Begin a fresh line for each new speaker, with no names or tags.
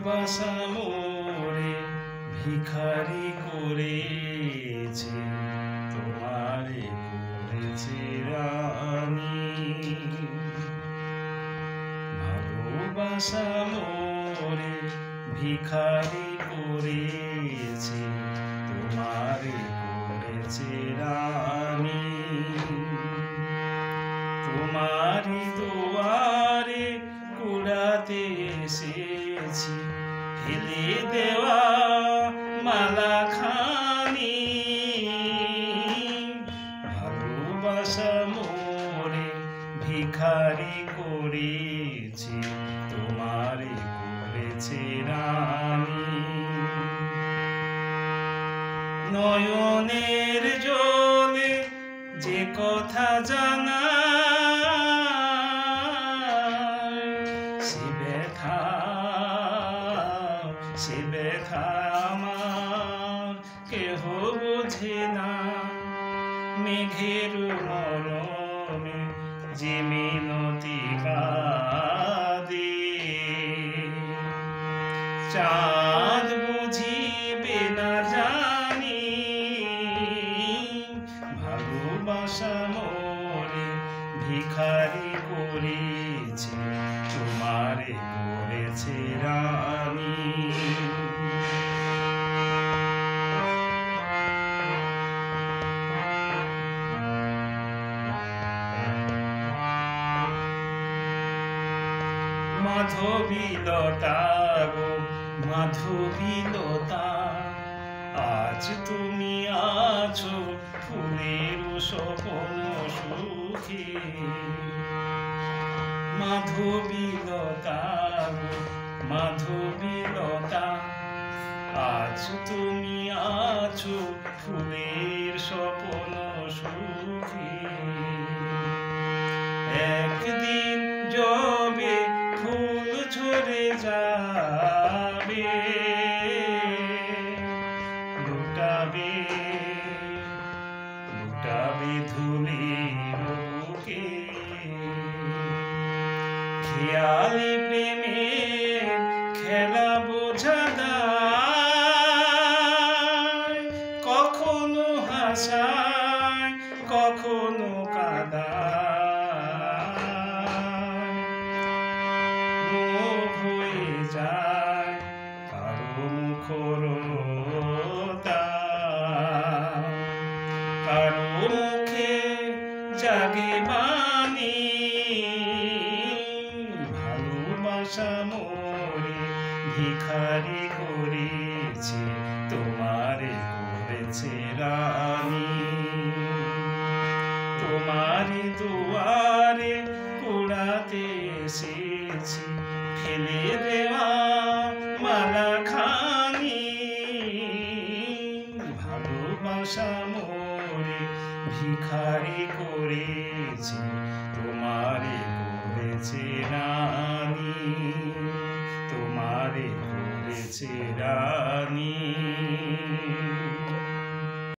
ভালোবাসা মোরে ভিখারি করেছে, তোমারে করেছে রানী। ভালোবাসা মোরে ভিখারি করেছে, তোমারে করেছে রানী। তোমারি দুয়ারে কুড়াতে এসেছি, ফেলে দেওয়া মালা খানি। ভালোবাসা মোরে ভিখারি করেছি, তোমারে করেছে রানী। নয়নের জলে যে কথা জানা, সে ব্যথা আমার কেহ বোঝে না। মেঘের মরমে যে মিনতি কাঁদে, চাঁদ বুঝিবে না জানি। ভালোবাসা মোরে ভিখারি করেছে, তোমারে করেছে রানী। মাধবীলতা গো মাধবীলতা, আজ তুমি আছো ফুলের স্বপ্ন সুখে। মাধবীলতা গো মাধবীলতা, আজ তুমি আছো ফুলের স্বপ্ন সুখে। একদিন যবে ফুল ঝরে যাবে, লুটাবে লুটাবে ধুলির বুকে। খেয়ালি প্রেমের খেলা বোঝা দায়, কখনো হাসায় কখনো কাঁদায়। মুখ হয়ে যায় কারো মুখরতা, কারো মুখে জাগে বাণী। ভালোবাসা মোরে ভিখারি করেছে, তোমারে করেছে রানী। তোমারি দুয়ারে কুড়াতে এসেছি, ফেলে দেওয়া মালা খানি। ভালোবাসা মোরে ভিখারি করেছে, তোমারে করেছে রানী। তোমারে করেছে রানী।